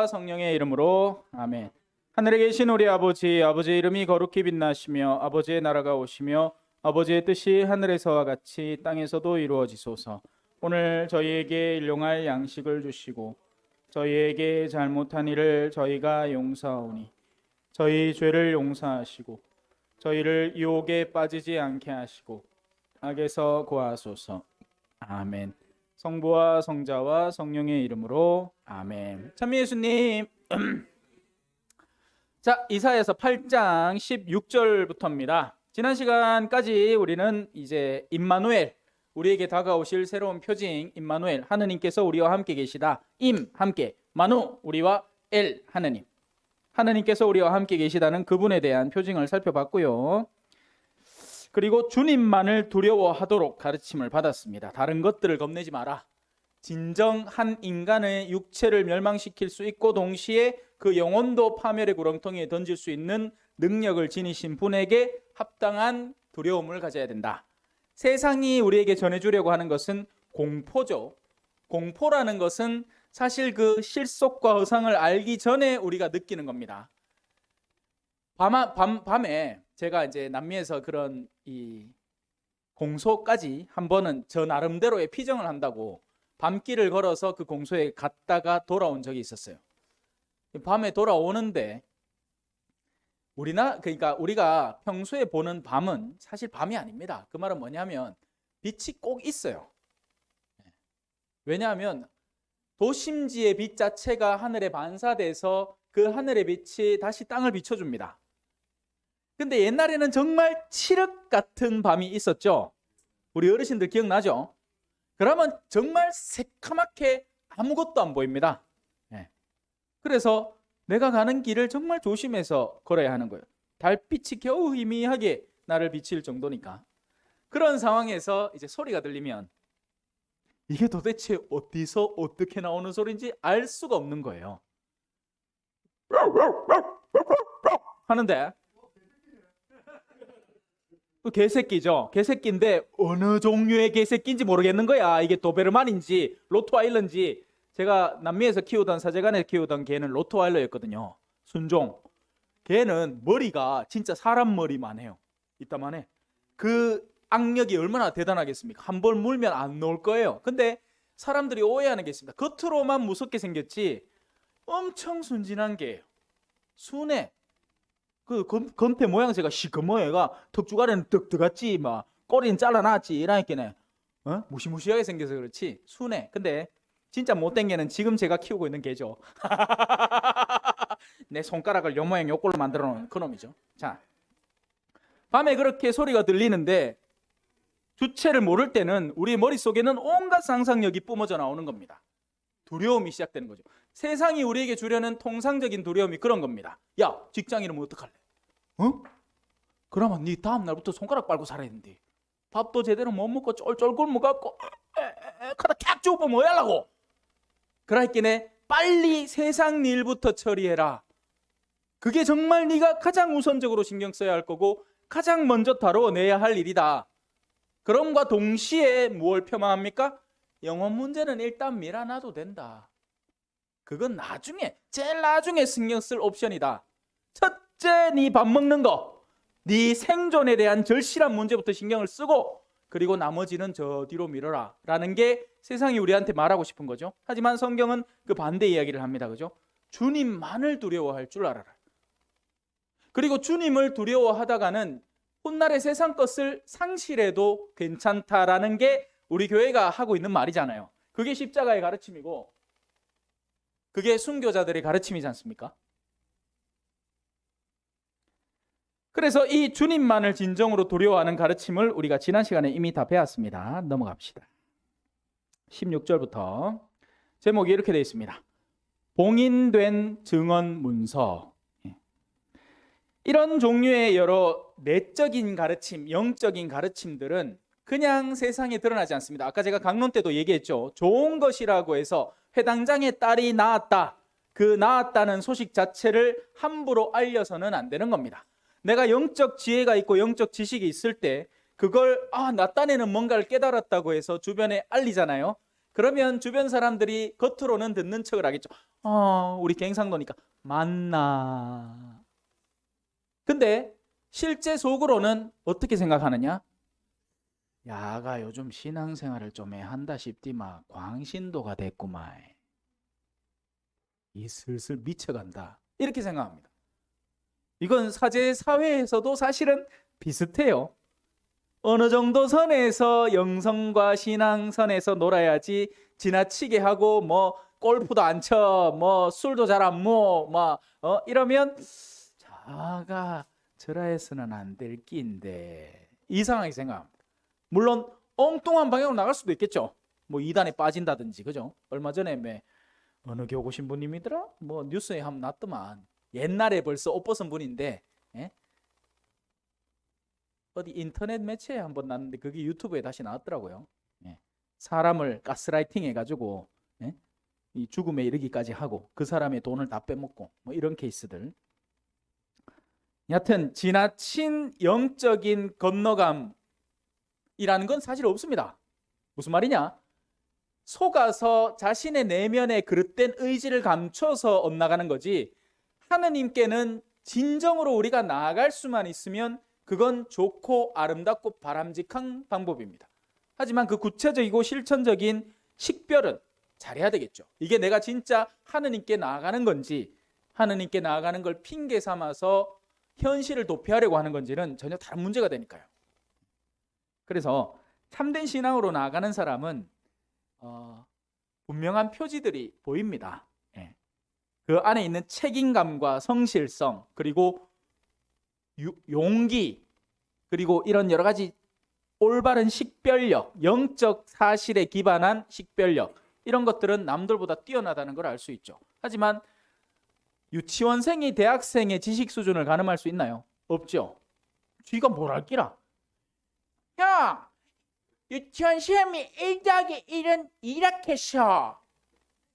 성령의 이름으로 아멘. 하늘에 계신 우리 아버지, 아버지의 이름이 거룩히 빛나시며 아버지의 나라가 오시며 아버지의 뜻이 하늘에서와 같이 땅에서도 이루어지소서. 오늘 저희에게 일용할 양식을 주시고 저희에게 잘못한 일을 저희가 용서하오니 저희 죄를 용서하시고 저희를 유혹에 빠지지 않게 하시고 악에서 구하소서. 아멘. 성부와 성자와 성령의 이름으로 아멘. 참미 예수님. 자, 이사야서 8장 16절부터입니다. 지난 시간까지 우리는 이제 임마누엘, 우리에게 다가오실 새로운 표징 임마누엘, 하느님께서 우리와 함께 계시다. 임 함께, 마누 우리와 엘 하느님, 하느님께서 우리와 함께 계시다는 그분에 대한 표징을 살펴봤고요. 그리고 주님만을 두려워하도록 가르침을 받았습니다. 다른 것들을 겁내지 마라. 진정한 인간의 육체를 멸망시킬 수 있고 동시에 그 영혼도 파멸의 구렁텅이에 던질 수 있는 능력을 지니신 분에게 합당한 두려움을 가져야 된다. 세상이 우리에게 전해주려고 하는 것은 공포죠. 공포라는 것은 사실 그 실속과 허상을 알기 전에 우리가 느끼는 겁니다. 밤에 제가 이제 남미에서 그런 이 공소까지 한 번은 저 나름대로의 피정을 한다고 밤길을 걸어서 그 공소에 갔다가 돌아온 적이 있었어요. 밤에 돌아오는데 그러니까 우리가 평소에 보는 밤은 사실 밤이 아닙니다. 그 말은 뭐냐면 빛이 꼭 있어요. 왜냐하면 도심지의 빛 자체가 하늘에 반사돼서 그 하늘의 빛이 다시 땅을 비춰줍니다. 근데 옛날에는 정말 칠흑 같은 밤이 있었죠. 우리 어르신들 기억나죠? 그러면 정말 새카맣게 아무것도 안 보입니다. 그래서 내가 가는 길을 정말 조심해서 걸어야 하는 거예요. 달빛이 겨우 희미하게 나를 비칠 정도니까. 그런 상황에서 이제 소리가 들리면 이게 도대체 어디서 어떻게 나오는 소리인지 알 수가 없는 거예요. 하는데 그 개새끼죠. 개새끼인데 어느 종류의 개새끼인지 모르겠는 거야. 이게 도베르만인지 로트와일러인지. 제가 남미에서 키우던 사제관에서 키우던 개는 로트와일러였거든요. 순종. 개는 머리가 진짜 사람 머리만 해요. 이따만 해. 그 악력이 얼마나 대단하겠습니까? 한 번 물면 안 놓을 거예요. 근데 사람들이 오해하는 게 있습니다. 겉으로만 무섭게 생겼지 엄청 순진한 개예요. 순해. 그 건태 모양새가 시커먼 애가 턱주가리는 득 들어갔지, 막 꼬리는 잘라놨지 이러니까네. 무시무시하게 생겨서 그렇지 순해. 근데 진짜 못된 개는 지금 제가 키우고 있는 개죠. 내 손가락을 요 모양 요꼴로 만들어 놓은 그놈이죠. 자, 밤에 그렇게 소리가 들리는데 주체를 모를 때는 우리 머릿속에는 온갖 상상력이 뿜어져 나오는 겁니다. 두려움이 시작되는 거죠. 세상이 우리에게 주려는 통상적인 두려움이 그런 겁니다. 야, 직장 잃으면 어떡할래? 그러면 네 다음 날부터 손가락 빨고 살아야 된대. 밥도 제대로 못 먹고 쫄쫄 굶어갖고 카다 캬 죽으면 뭐 하려고? 그러니까 빨리 세상 일부터 처리해라. 그게 정말 네가 가장 우선적으로 신경 써야 할 거고 가장 먼저 다뤄내야 할 일이다. 그럼과 동시에 무엇을 표방합니까? 영혼 문제는 일단 밀어놔도 된다. 그건 나중에, 제일 나중에 신경 쓸 옵션이다. 첫째, 네 밥 먹는 거, 네 생존에 대한 절실한 문제부터 신경을 쓰고 그리고 나머지는 저 뒤로 밀어라 라는 게 세상이 우리한테 말하고 싶은 거죠. 하지만 성경은 그 반대 이야기를 합니다. 그죠? 주님만을 두려워할 줄 알아라. 그리고 주님을 두려워하다가는 훗날의 세상 것을 상실해도 괜찮다라는 게 우리 교회가 하고 있는 말이잖아요. 그게 십자가의 가르침이고 그게 순교자들의 가르침이지 않습니까? 그래서 이 주님만을 진정으로 두려워하는 가르침을 우리가 지난 시간에 이미 다 배웠습니다. 넘어갑시다. 16절부터 제목이 이렇게 되어 있습니다. 봉인된 증언 문서. 이런 종류의 여러 내적인 가르침, 영적인 가르침들은 그냥 세상에 드러나지 않습니다. 아까 제가 강론 때도 얘기했죠. 좋은 것이라고 해서 회당장의 딸이 낳았다. 그 낳았다는 소식 자체를 함부로 알려서는 안 되는 겁니다. 내가 영적 지혜가 있고 영적 지식이 있을 때 그걸 나 딴에는 뭔가를 깨달았다고 해서 주변에 알리잖아요. 그러면 주변 사람들이 겉으로는 듣는 척을 하겠죠. 우리 갱상도니까 맞나. 근데 실제 속으로는 어떻게 생각하느냐? 야가 요즘 신앙생활을 좀 해한다 싶디마 광신도가 됐구만. 이 슬슬 미쳐간다. 이렇게 생각합니다. 이건 사제 사회에서도 사실은 비슷해요. 어느 정도 선에서 영성과 신앙선에서 놀아야지 지나치게 하고 뭐 골프도 안 쳐, 뭐 술도 잘 안 먹어, 이러면 자가 절하에서는 안 될 끼인데 이상하게 생각합니다. 물론 엉뚱한 방향으로 나갈 수도 있겠죠. 뭐 이단에 빠진다든지, 그죠? 얼마 전에 어느 교구 신부님이더라? 뭐 뉴스에 한번 났더만. 옛날에 벌써 옷 벗은 분인데, 예? 어디 인터넷 매체에 한번 났는데 그게 유튜브에 다시 나왔더라고요. 예. 사람을 가스라이팅 해가지고, 예? 이 죽음에 이르기까지 하고 그 사람의 돈을 다 빼먹고 뭐 이런 케이스들. 여하튼 지나친 영적인 건너감이라는 건 사실 없습니다. 무슨 말이냐? 속아서 자신의 내면에 그릇된 의지를 감춰서 엇나가는 거지, 하느님께는 진정으로 우리가 나아갈 수만 있으면 그건 좋고 아름답고 바람직한 방법입니다. 하지만 그 구체적이고 실천적인 식별은 잘해야 되겠죠. 이게 내가 진짜 하느님께 나아가는 건지, 하느님께 나아가는 걸 핑계 삼아서 현실을 도피하려고 하는 건지는 전혀 다른 문제가 되니까요. 그래서 참된 신앙으로 나아가는 사람은 분명한 표지들이 보입니다. 예. 그 안에 있는 책임감과 성실성, 그리고 용기, 그리고 이런 여러 가지 올바른 식별력, 영적 사실에 기반한 식별력, 이런 것들은 남들보다 뛰어나다는 걸 알 수 있죠. 하지만 유치원생이 대학생의 지식 수준을 가늠할 수 있나요? 없죠. 쥐가 뭘 알기라. 형, 유치원 시험이 1+1은 2락했어.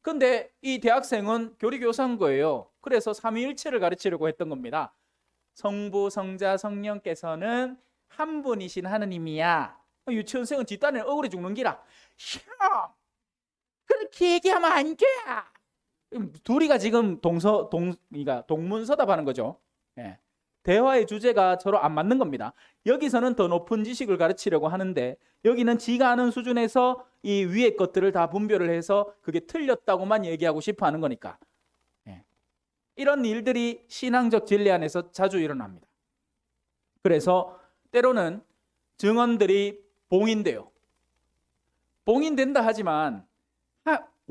근데 이 대학생은 교리교사인 거예요. 그래서 삼위일체를 가르치려고 했던 겁니다. 성부, 성자, 성령께서는 한 분이신 하느님이야. 유치원생은 뒷단에 억울해 죽는 기라. 형, 그렇게 얘기하면 안 돼. 둘이가 지금 동문서답하는 거죠. 예. 대화의 주제가 서로 안 맞는 겁니다. 여기서는 더 높은 지식을 가르치려고 하는데 여기는 지가 아는 수준에서 이 위의 것들을 다 분별을 해서 그게 틀렸다고만 얘기하고 싶어 하는 거니까. 예. 이런 일들이 신앙적 진리 안에서 자주 일어납니다. 그래서 때로는 증언들이 봉인돼요. 봉인된다 하지만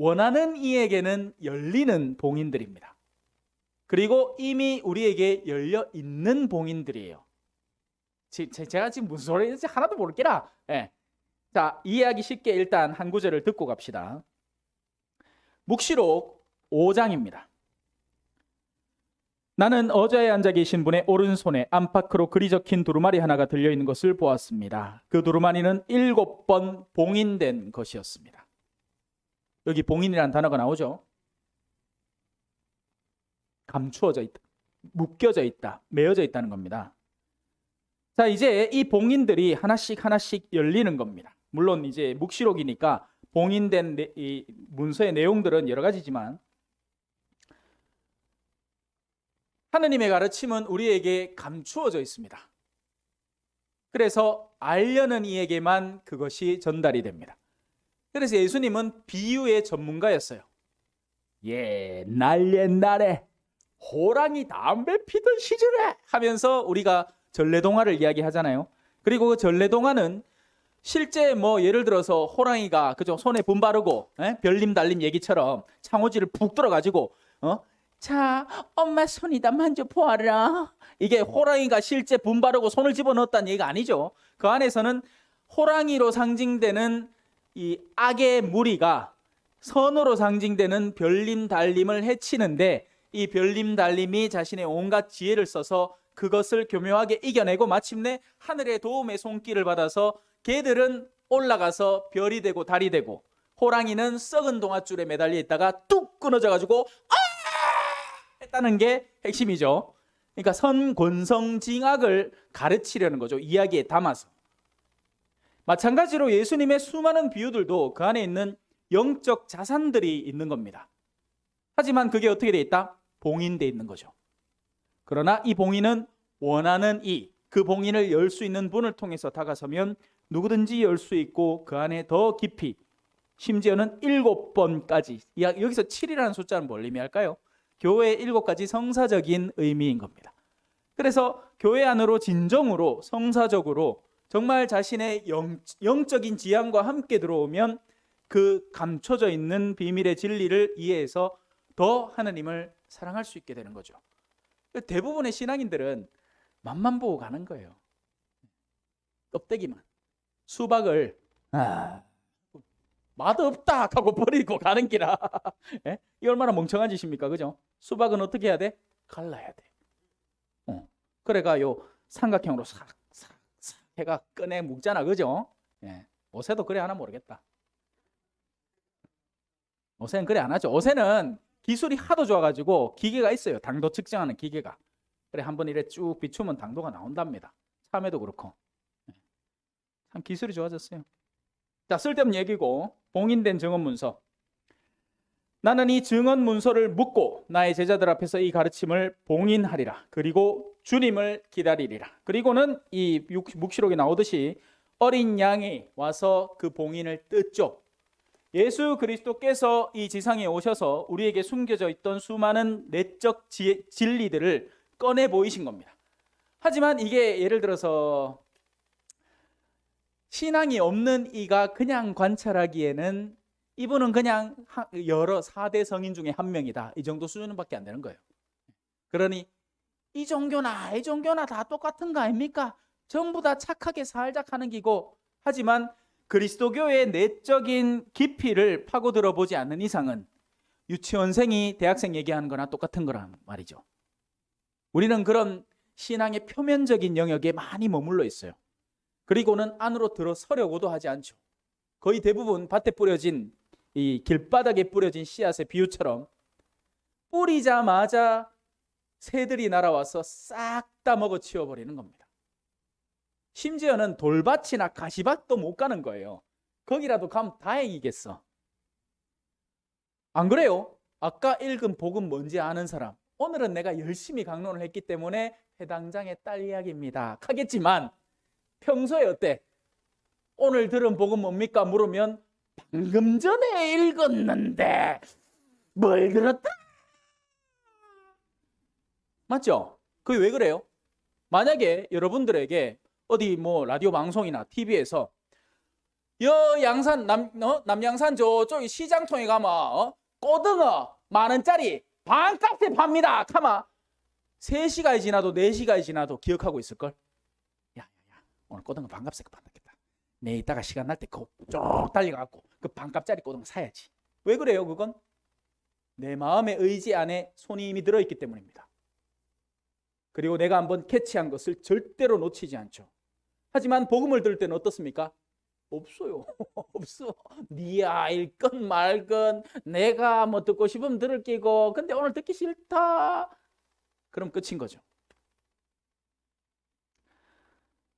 원하는 이에게는 열리는 봉인들입니다. 그리고 이미 우리에게 열려 있는 봉인들이에요. 제가 지금 무슨 소리인지 하나도 모르겠라. 예. 자, 이해하기 쉽게 일단 한 구절을 듣고 갑시다. 묵시록 5장입니다. 나는 의자에 앉아 계신 분의 오른손에 안팎으로 글이 적힌 두루마리 하나가 들려있는 것을 보았습니다. 그 두루마리는 7번 봉인된 것이었습니다. 여기 봉인이라는 단어가 나오죠. 감추어져 있다, 묶여져 있다, 매어져 있다는 겁니다. 자, 이제 이 봉인들이 하나씩 하나씩 열리는 겁니다. 물론 이제 묵시록이니까 봉인된 이 문서의 내용들은 여러 가지지만 하느님의 가르침은 우리에게 감추어져 있습니다. 그래서 알려는 이에게만 그것이 전달이 됩니다. 그래서 예수님은 비유의 전문가였어요. 옛날에 호랑이 담배 피던 시절에 하면서 우리가 전래동화를 이야기하잖아요. 그리고 그 전래동화는 실제 예를 들어서 호랑이가 그죠, 손에 분 바르고 별님 달님 얘기처럼 창호지를 푹 들어가지고 자, 엄마 손이다 만져보아라. 이게 호랑이가 실제 분 바르고 손을 집어넣었다는 얘기가 아니죠. 그 안에서는 호랑이로 상징되는 이 악의 무리가 선으로 상징되는 별님 달님을 해치는데 이 별님 달님이 자신의 온갖 지혜를 써서 그것을 교묘하게 이겨내고 마침내 하늘의 도움의 손길을 받아서 개들은 올라가서 별이 되고 달이 되고 호랑이는 썩은 동아줄에 매달려 있다가 뚝 끊어져 가지고 했다는 게 핵심이죠. 그러니까 선권성징악을 가르치려는 거죠. 이야기에 담아서. 마찬가지로 예수님의 수많은 비유들도 그 안에 있는 영적 자산들이 있는 겁니다. 하지만 그게 어떻게 돼 있다? 봉인돼 있는 거죠. 그러나 이 봉인은 원하는 그 봉인을 열 수 있는 분을 통해서 다가서면 누구든지 열 수 있고 그 안에 더 깊이, 심지어는 7번까지, 여기서 7이라는 숫자는 뭘 의미할까요? 교회의 7가지 성사적인 의미인 겁니다. 그래서 교회 안으로 진정으로 성사적으로 정말 자신의 영적인 지향과 함께 들어오면 그 감춰져 있는 비밀의 진리를 이해해서 더 하나님을 사랑할 수 있게 되는 거죠. 대부분의 신앙인들은 맛만 보고 가는 거예요. 껍데기만. 수박을 맛없다 하고 버리고 가는 기라. 예? 이 얼마나 멍청한 짓입니까? 그죠? 수박은 어떻게 해야 돼? 갈라야 돼. 그래가 요 삼각형으로 싹 해가 꺼내 묶잖아. 그죠? 예. 옷에도 그래 하나 모르겠다. 옷에는 그래 안 하죠. 옷에는 기술이 하도 좋아가지고 기계가 있어요. 당도 측정하는 기계가. 그래 한번 이래 쭉 비추면 당도가 나온답니다. 참외도 그렇고. 참 기술이 좋아졌어요. 자, 쓸데없는 얘기고 봉인된 증언 문서. 나는 이 증언 문서를 묻고 나의 제자들 앞에서 이 가르침을 봉인하리라. 그리고 주님을 기다리리라. 그리고는 이 묵시록에 나오듯이 어린 양이 와서 그 봉인을 뜯죠. 예수 그리스도께서 이 지상에 오셔서 우리에게 숨겨져 있던 수많은 내적 진리들을 꺼내 보이신 겁니다. 하지만 이게 예를 들어서 신앙이 없는 이가 그냥 관찰하기에는 이분은 그냥 여러 4대 성인 중에 한 명이다. 이 정도 수준밖에 안 되는 거예요. 그러니 이 종교나 다 똑같은 거 아닙니까? 전부 다 착하게 살자 하는 기고, 하지만 그리스도교의 내적인 깊이를 파고들어 보지 않는 이상은 유치원생이 대학생 얘기하는 거나 똑같은 거란 말이죠. 우리는 그런 신앙의 표면적인 영역에 많이 머물러 있어요. 그리고는 안으로 들어서려고도 하지 않죠. 거의 대부분 밭에 뿌려진 이 길바닥에 뿌려진 씨앗의 비유처럼 뿌리자마자 새들이 날아와서 싹 다 먹어치워 버리는 겁니다. 심지어는 돌밭이나 가시밭도 못 가는 거예요. 거기라도 가면 다행이겠어. 안 그래요? 아까 읽은 복음 뭔지 아는 사람, 오늘은 내가 열심히 강론을 했기 때문에 회당장의 딸 이야기입니다 하겠지만 평소에 어때? 오늘 들은 복음 뭡니까? 물으면 방금 전에 읽었는데 뭘 들었다? 맞죠? 그게 왜 그래요? 만약에 여러분들에게 어디 뭐 라디오 방송이나 TV에서 양산 남양산 저쪽에 시장통에 가면 꼬등어 10,000원짜리 반값에 팝니다. 카마 3시간이 지나도 4시간이 지나도 기억하고 있을걸? 야, 오늘 꼬등어 반값에 판다겠다. 내 이따가 시간 날 때 쭉 달려가고 그 반값짜리 꼬등어 사야지. 왜 그래요? 그건 내 마음의 의지 안에 손이 이미 들어있기 때문입니다. 그리고 내가 한번 캐치한 것을 절대로 놓치지 않죠. 하지만 복음을 들을 때는 어떻습니까? 없어요. 없어. 니야 읽건 말건 내가 뭐 듣고 싶으면 들을 끼고, 근데 오늘 듣기 싫다. 그럼 끝인 거죠.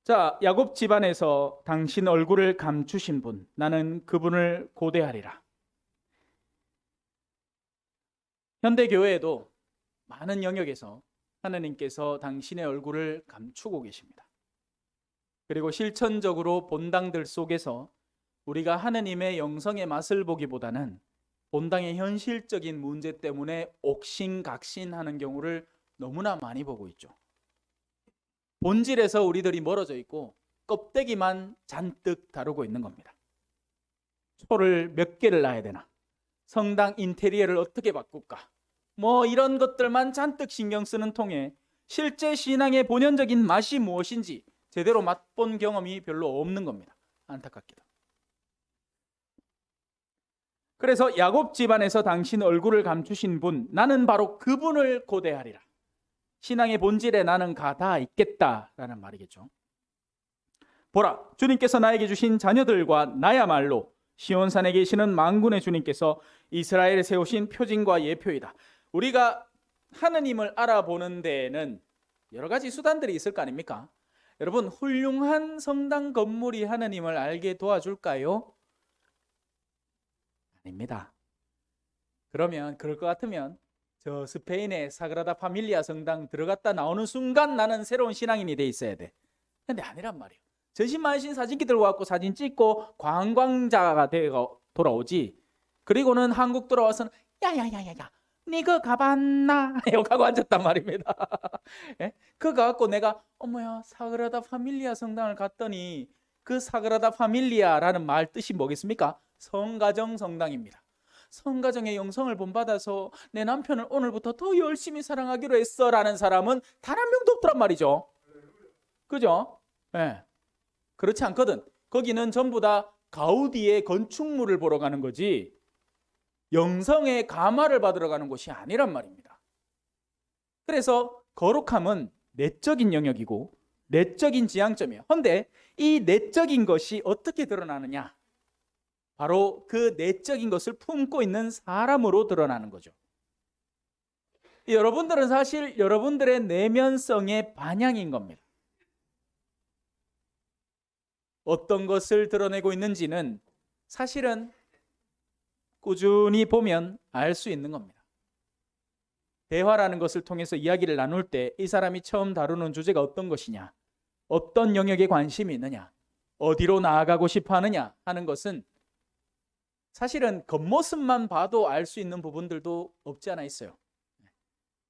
자, 야곱 집안에서 당신 얼굴을 감추신 분, 나는 그분을 고대하리라. 현대 교회에도 많은 영역에서 하나님께서 당신의 얼굴을 감추고 계십니다. 그리고 실천적으로 본당들 속에서 우리가 하나님의 영성의 맛을 보기보다는 본당의 현실적인 문제 때문에 옥신각신하는 경우를 너무나 많이 보고 있죠. 본질에서 우리들이 멀어져 있고 껍데기만 잔뜩 다루고 있는 겁니다. 소를 몇 개를 낳아야 되나? 성당 인테리어를 어떻게 바꿀까? 뭐 이런 것들만 잔뜩 신경 쓰는 통에 실제 신앙의 본연적인 맛이 무엇인지 제대로 맛본 경험이 별로 없는 겁니다. 안타깝게도. 그래서 야곱 집안에서 당신 얼굴을 감추신 분, 나는 바로 그분을 고대하리라. 신앙의 본질에 나는 다 있겠다라는 말이겠죠. 보라, 주님께서 나에게 주신 자녀들과 나야말로 시온산에 계시는 만군의 주님께서 이스라엘에 세우신 표징과 예표이다. 우리가 하느님을 알아보는 데에는 여러 가지 수단들이 있을 거 아닙니까? 여러분, 훌륭한 성당 건물이 하느님을 알게 도와줄까요? 아닙니다. 그러면 그럴 것 같으면 저 스페인의 사그라다 파밀리아 성당 들어갔다 나오는 순간 나는 새로운 신앙인이 돼 있어야 돼. 근데 아니란 말이에요. 전신만신 사진기 들고 갖고 사진 찍고 관광자가 되고 돌아오지. 그리고는 한국 돌아와서는 야야야야야 니 그거 가봤나? 욕하고 앉았단 말입니다. 예? 그거 갖고 내가 어머야 사그라다 파밀리아 성당을 갔더니 그 사그라다 파밀리아라는 말 뜻이 뭐겠습니까? 성가정 성당입니다. 성가정의 영성을 본받아서 내 남편을 오늘부터 더 열심히 사랑하기로 했어 라는 사람은 단 한 명도 없더란 말이죠. 그죠? 예. 그렇지 않거든. 거기는 전부 다 가우디의 건축물을 보러 가는 거지 영성의 감화를 받으러 가는 곳이 아니란 말입니다. 그래서 거룩함은 내적인 영역이고 내적인 지향점이에요. 그런데 이 내적인 것이 어떻게 드러나느냐? 바로 그 내적인 것을 품고 있는 사람으로 드러나는 거죠. 여러분들은 사실 여러분들의 내면성의 반향인 겁니다. 어떤 것을 드러내고 있는지는 사실은 꾸준히 보면 알 수 있는 겁니다. 대화라는 것을 통해서 이야기를 나눌 때 이 사람이 처음 다루는 주제가 어떤 것이냐, 어떤 영역에 관심이 있느냐, 어디로 나아가고 싶어 하느냐 하는 것은 사실은 겉모습만 봐도 알 수 있는 부분들도 없지 않아 있어요.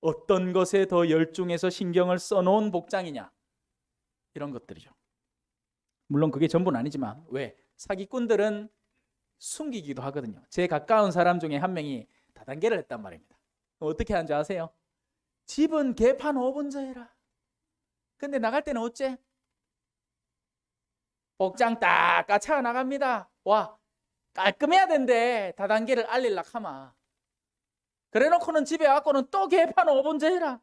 어떤 것에 더 열중해서 신경을 써놓은 복장이냐 이런 것들이죠. 물론 그게 전부는 아니지만 왜? 사기꾼들은 숨기기도 하거든요. 제 가까운 사람 중에 한 명이 다단계를 했단 말입니다. 어떻게 하는지 아세요? 집은 개판 5분 전이라. 근데 나갈 때는 어째? 복장 딱 까차 나갑니다. 와 깔끔해야 된대. 다단계를 알릴라 하마. 그래놓고는 집에 와서는 또 개판 5분 전이라.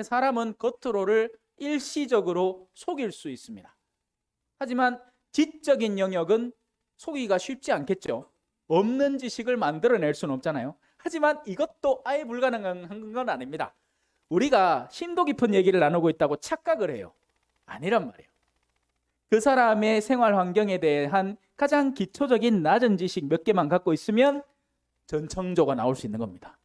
사람은 겉으로를 일시적으로 속일 수 있습니다. 하지만 지적인 영역은 속이기가 쉽지 않겠죠. 없는 지식을 만들어낼 수는 없잖아요. 하지만 이것도 아예 불가능한 건 아닙니다. 우리가 심도 깊은 얘기를 나누고 있다고 착각을 해요. 아니란 말이에요. 그 사람의 생활 환경에 대한 가장 기초적인 낮은 지식 몇 개만 갖고 있으면 전청조가 나올 수 있는 겁니다.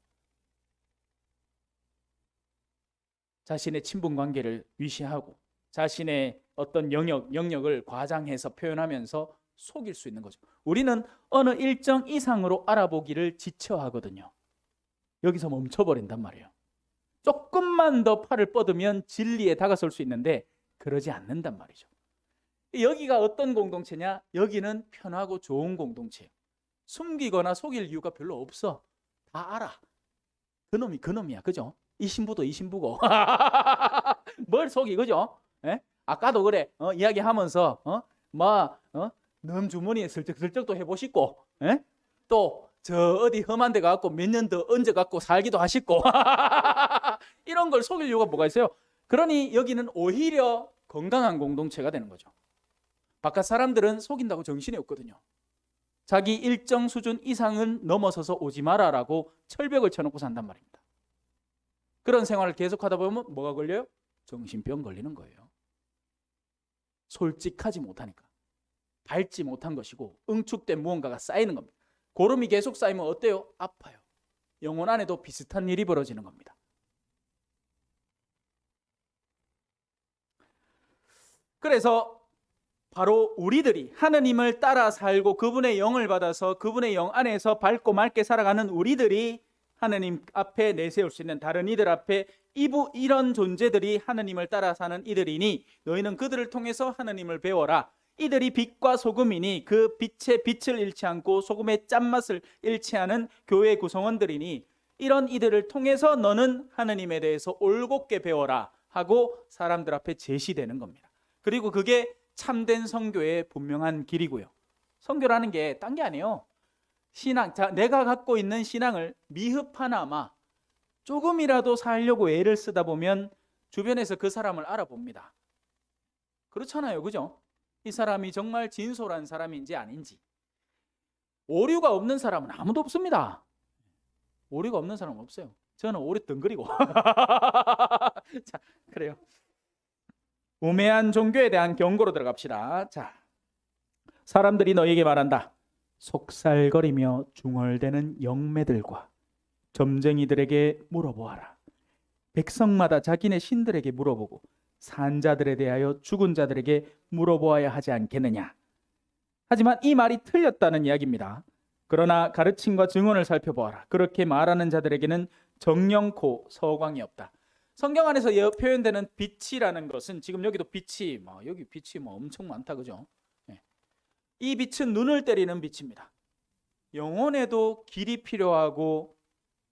자신의 친분 관계를 위시하고 자신의 어떤 영역을 과장해서 표현하면서 속일 수 있는 거죠. 우리는 어느 일정 이상으로 알아보기를 지쳐하거든요. 여기서 멈춰버린단 말이에요. 조금만 더 팔을 뻗으면 진리에 다가설 수 있는데 그러지 않는단 말이죠. 여기가 어떤 공동체냐? 여기는 편하고 좋은 공동체예요. 숨기거나 속일 이유가 별로 없어. 다 알아. 그놈이 그놈이야. 그죠? 이 신부도 이 신부고. 뭘 속이, 그죠? 예? 아까도 그래. 이야기하면서 넘 주머니에 슬쩍슬쩍도 해보시고, 예? 또 저 어디 험한 데 가갖고 몇 년 더 얹어갖고 살기도 하시고 이런 걸 속일 이유가 뭐가 있어요? 그러니 여기는 오히려 건강한 공동체가 되는 거죠. 바깥 사람들은 속인다고 정신이 없거든요. 자기 일정 수준 이상은 넘어서서 오지 마라라고 철벽을 쳐놓고 산단 말입니다. 그런 생활을 계속하다 보면 뭐가 걸려요? 정신병 걸리는 거예요. 솔직하지 못하니까. 밟지 못한 것이고 응축된 무언가가 쌓이는 겁니다. 고름이 계속 쌓이면 어때요? 아파요. 영혼 안에도 비슷한 일이 벌어지는 겁니다. 그래서 바로 우리들이 하느님을 따라 살고 그분의 영을 받아서 그분의 영 안에서 밝고 맑게 살아가는 우리들이 하느님 앞에 내세울 수 있는 다른 이들 앞에 이런 존재들이 하느님을 따라 사는 이들이니 너희는 그들을 통해서 하느님을 배워라. 이들이 빛과 소금이니 그 빛의 빛을 잃지 않고 소금의 짠맛을 잃지 않은 교회 구성원들이니 이런 이들을 통해서 너는 하느님에 대해서 올곧게 배워라 하고 사람들 앞에 제시되는 겁니다. 그리고 그게 참된 선교의 분명한 길이고요. 선교라는 게 딴 게 아니에요. 신앙, 내가 갖고 있는 신앙을 미흡하나마 조금이라도 살려고 애를 쓰다 보면 주변에서 그 사람을 알아봅니다. 그렇잖아요, 그죠? 이 사람이 정말 진솔한 사람인지 아닌지. 오류가 없는 사람은 아무도 없습니다. 오류가 없는 사람은 없어요. 저는 오류 덩그리고. 자, 그래요. 우매한 종교에 대한 경고로 들어갑시다. 자, 사람들이 너에게 말한다. 속살거리며 중얼대는 영매들과 점쟁이들에게 물어보아라. 백성마다 자기네 신들에게 물어보고 산자들에 대하여 죽은 자들에게 물어보아야 하지 않겠느냐. 하지만 이 말이 틀렸다는 이야기입니다. 그러나 가르침과 증언을 살펴보아라. 그렇게 말하는 자들에게는 정령코 서광이 없다. 성경 안에서 표현되는 빛이라는 것은 지금 여기도 빛이 여기 빛이 엄청 많다, 그죠? 이 빛은 눈을 때리는 빛입니다. 영혼에도 길이 필요하고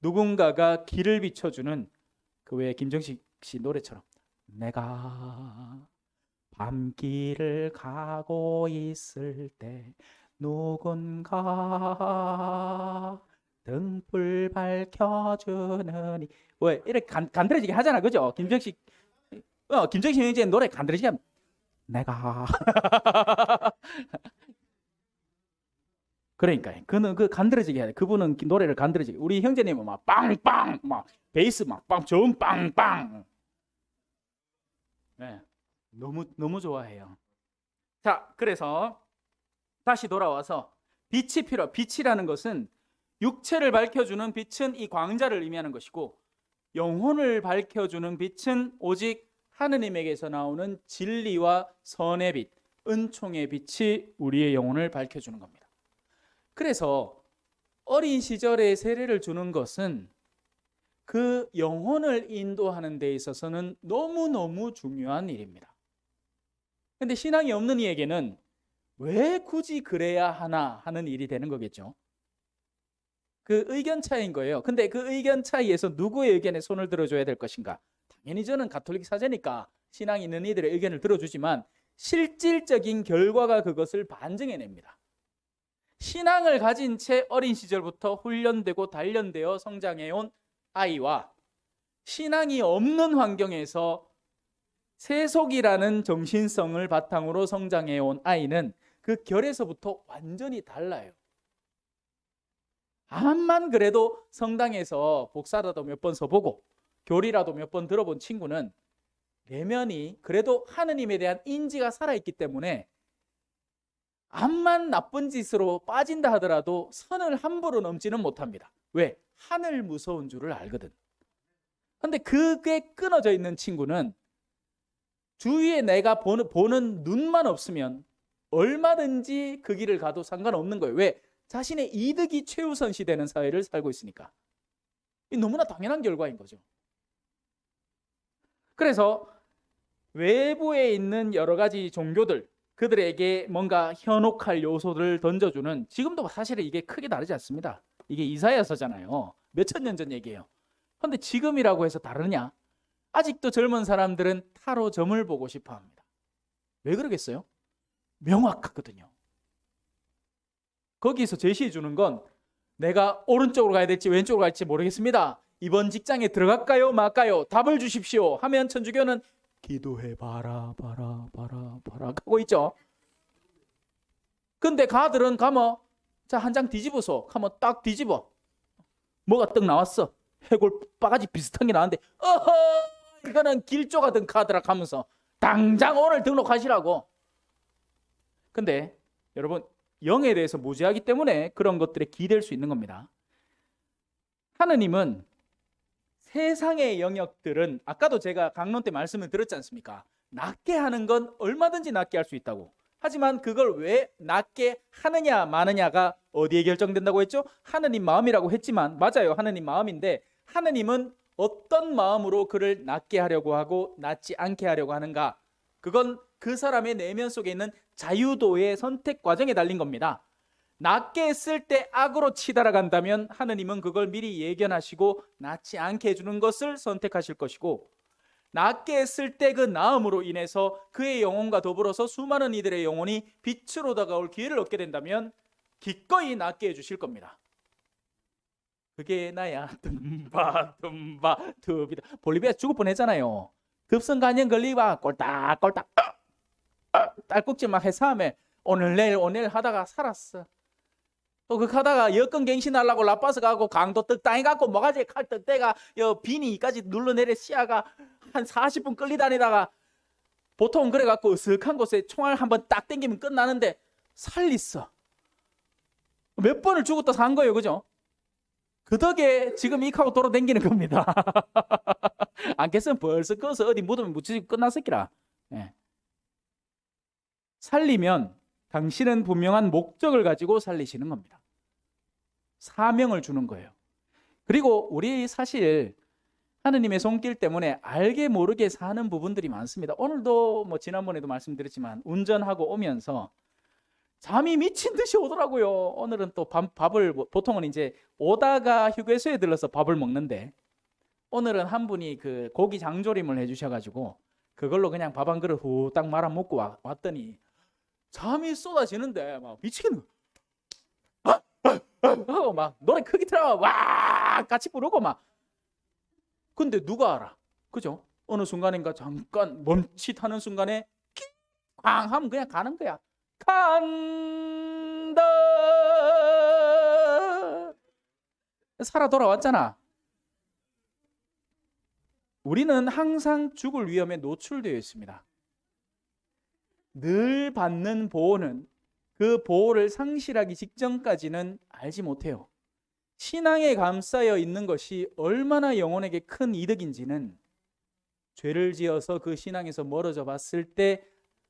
누군가가 길을 비춰주는 그 외에 김정식 씨 노래처럼 내가 밤길을 가고 있을 때 누군가 등불 밝혀주느니 왜 이렇게 간드러지게 하잖아, 그죠? 김정식 형제 노래 간드러지게 하면 내가 그러니까 그는 간드러지게 해야 돼. 그분은 노래를 간드러지게. 우리 형제님은 막 빵빵 막 베이스 막 빵 저음 빵빵. 네, 너무 좋아해요. 자, 그래서 다시 돌아와서 빛이 필요. 빛이라는 것은 육체를 밝혀주는 빛은 이 광자를 의미하는 것이고 영혼을 밝혀주는 빛은 오직 하느님에게서 나오는 진리와 선의 빛, 은총의 빛이 우리의 영혼을 밝혀주는 겁니다. 그래서 어린 시절에 세례를 주는 것은 그 영혼을 인도하는 데 있어서는 너무너무 중요한 일입니다. 근데 신앙이 없는 이에게는 왜 굳이 그래야 하나 하는 일이 되는 거겠죠. 그 의견 차이인 거예요. 근데 그 의견 차이에서 누구의 의견에 손을 들어줘야 될 것인가? 당연히 저는 가톨릭 사제니까 신앙이 있는 이들의 의견을 들어주지만 실질적인 결과가 그것을 반증해냅니다. 신앙을 가진 채 어린 시절부터 훈련되고 단련되어 성장해온 아이와 신앙이 없는 환경에서 세속이라는 정신성을 바탕으로 성장해온 아이는 그 결에서부터 완전히 달라요. 암만 그래도 성당에서 복사라도 몇 번 써보고 교리라도 몇 번 들어본 친구는 내면이 그래도 하느님에 대한 인지가 살아있기 때문에 암만 나쁜 짓으로 빠진다 하더라도 선을 함부로 넘지는 못합니다. 왜? 하늘 무서운 줄을 알거든. 근데 그게 끊어져 있는 친구는 주위에 내가 보는 눈만 없으면 얼마든지 그 길을 가도 상관없는 거예요. 왜? 자신의 이득이 최우선시 되는 사회를 살고 있으니까. 너무나 당연한 결과인 거죠. 그래서 외부에 있는 여러 가지 종교들, 그들에게 뭔가 현혹할 요소들을 던져주는, 지금도 사실은 이게 크게 다르지 않습니다. 이게 이사야서잖아요. 몇천 년 전 얘기예요. 그런데 지금이라고 해서 다르냐? 아직도 젊은 사람들은 타로 점을 보고 싶어 합니다. 왜 그러겠어요? 명확하거든요. 거기서 제시해 주는 건 내가 오른쪽으로 가야 될지 왼쪽으로 갈지 모르겠습니다. 이번 직장에 들어갈까요 말까요? 답을 주십시오 하면 천주교는 기도해 봐라 하고 있죠. 근데 가들은 가면 자, 한 장 뒤집어서 가면 딱 뒤집어. 뭐가 떡 나왔어. 해골 바가지 비슷한 게 나왔는데 어허 이거는 길조가 든 카드라 하면서 당장 오늘 등록하시라고. 근데 여러분 영에 대해서 무지하기 때문에 그런 것들에 기댈 수 있는 겁니다. 하느님은 세상의 영역들은 아까도 제가 강론 때 말씀을 드렸지 않습니까? 낫게 하는 건 얼마든지 낫게 할 수 있다고. 하지만 그걸 왜 낫게 하느냐 마느냐가 어디에 결정된다고 했죠? 하느님 마음이라고 했지만 맞아요. 하느님 마음인데 하느님은 어떤 마음으로 그를 낫게 하려고 하고 낫지 않게 하려고 하는가? 그건 그 사람의 내면 속에 있는 자유도의 선택 과정에 달린 겁니다. 낫게 했을 때 악으로 치달아간다면 하느님은 그걸 미리 예견하시고 낫지 않게 해주는 것을 선택하실 것이고, 낫게 했을 때 그 나음으로 인해서 그의 영혼과 더불어서 수많은 이들의 영혼이 빛으로 다가올 기회를 얻게 된다면 기꺼이 낫게 해주실 겁니다. 그게 나야. tumba 투비다. 볼리비아 죽을 뻔했잖아요. 급성 간염 걸리와 꼴딱꼴딱 딸꾹질 막 해서 하면 오늘 내일 하다가 살았어. 또 그 하다가 여권 갱신하려고 라빠스 가고 강도 떡 땅이 갖고 뭐가지 칼떡 때가 비니까지 눌러내려 시야가 한 40분 끌리다니다가 보통 그래 갖고 으슥한 곳에 총알 한번 딱 땡기면 끝나는데 살렸어. 몇 번을 죽었다 산 거예요, 그죠? 그 덕에 지금 이카고 돌아다니는 겁니다. 안 깼으면 벌써 꺼서 어디 묻으면 묻히고 끝났었기라. 예. 살리면 당신은 분명한 목적을 가지고 살리시는 겁니다. 사명을 주는 거예요. 그리고 우리 사실 하느님의 손길 때문에 알게 모르게 사는 부분들이 많습니다. 오늘도 뭐 지난번에도 말씀드렸지만 운전하고 오면서 잠이 미친 듯이 오더라고요. 오늘은 또 밥을 보통은 이제 오다가 휴게소에 들러서 밥을 먹는데 오늘은 한 분이 그 고기 장조림을 해주셔가지고 그걸로 그냥 밥 한 그릇 후딱 말아 먹고 왔더니 잠이 쏟아지는데 막 미치겠는 거야. 막 노래 크게 틀어 와 같이 부르고 막. 근데 누가 알아? 그죠? 어느 순간인가 잠깐 멈칫하는 순간에 쾅 하면 그냥 가는 거야. 간다. 살아 돌아왔잖아. 우리는 항상 죽을 위험에 노출되어 있습니다. 늘 받는 보호는 그 보호를 상실하기 직전까지는 알지 못해요. 신앙에 감싸여 있는 것이 얼마나 영혼에게 큰 이득인지는 죄를 지어서 그 신앙에서 멀어져 봤을 때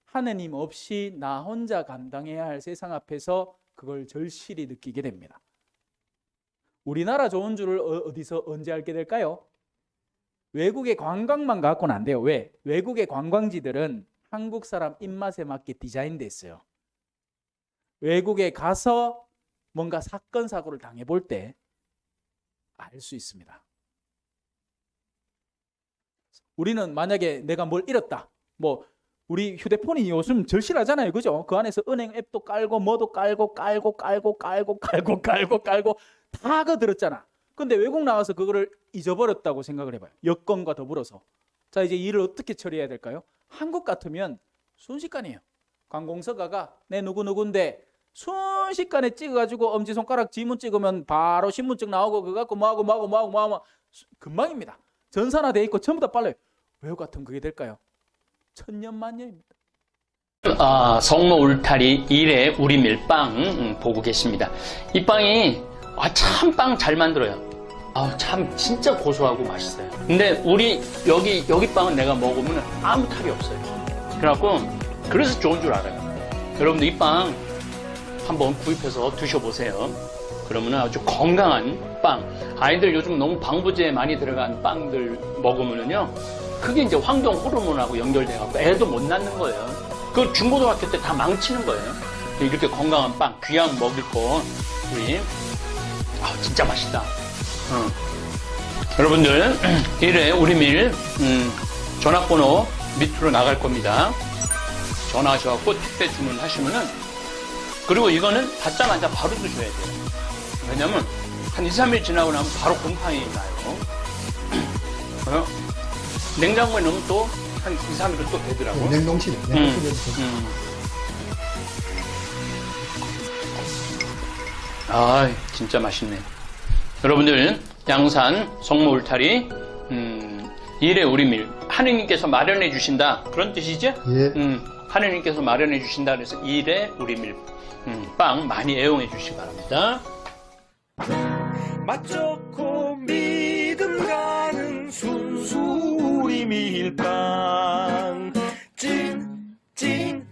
하느님 없이 나 혼자 감당해야 할 세상 앞에서 그걸 절실히 느끼게 됩니다. 우리나라 좋은 줄을 어디서 언제 알게 될까요? 외국의 관광만 갖고는 안 돼요. 왜? 외국의 관광지들은 한국 사람 입맛에 맞게 디자인돼 있어요. 외국에 가서 뭔가 사건 사고를 당해볼 때 알 수 있습니다. 우리는 만약에 내가 뭘 잃었다, 뭐 우리 휴대폰이 요즘 절실하잖아요, 그죠? 그 안에서 은행 앱도 깔고 뭐도 깔고 다 거들었잖아. 근데 외국 나가서 그거를 잊어버렸다고 생각을 해봐요. 여권과 더불어서. 자, 이제 일을 어떻게 처리해야 될까요? 한국 같으면 순식간이에요. 관공서가가 내 누구누구인데 순식간에 찍어가지고 엄지손가락 지문 찍으면 바로 신분증 나오고 그거 갖고 뭐하고 금방입니다. 전산화돼 있고 전부 다 빨라요. 외국 같으면 그게 될까요? 천년만년입니다. 성모 울타리 1회 우리 밀빵 보고 계십니다. 이 빵이 참 빵 잘 만들어요. 참 진짜 고소하고 맛있어요. 근데 우리 여기 빵은 내가 먹으면 아무 탈이 없어요. 그래서 좋은 줄 알아요. 여러분들 이 빵 한번 구입해서 드셔보세요. 그러면 아주 건강한 빵. 아이들 요즘 너무 방부제 많이 들어간 빵들 먹으면요, 그게 이제 황동 호르몬하고 연결돼갖고 애도 못 낳는 거예요. 그 중고등학교 때 다 망치는 거예요. 이렇게 건강한 빵, 귀한 먹일 거 우리 진짜 맛있다. 여러분들 1회 우리밀 전화번호 밑으로 나갈 겁니다. 전화하셔갖고 택배 주문하시면은, 그리고 이거는 받자마자 바로 드셔야 돼요. 왜냐면 한 2, 3일 지나고 나면 바로 곰팡이 나요. 냉장고에 넣으면 또 한 2, 3일은 또 되더라고요. 냉동실에. 진짜 맛있네. 여러분들 양산 성모 울타리 1회 우리밀 하느님께서 마련해 주신다, 그런 뜻이죠? 예. 하느님께서 마련해 주신다 그래서 1회 우리밀 빵 많이 애용해 주시기 바랍니다. 맛 좋고 믿음 가는 순수 우리 밀빵 찐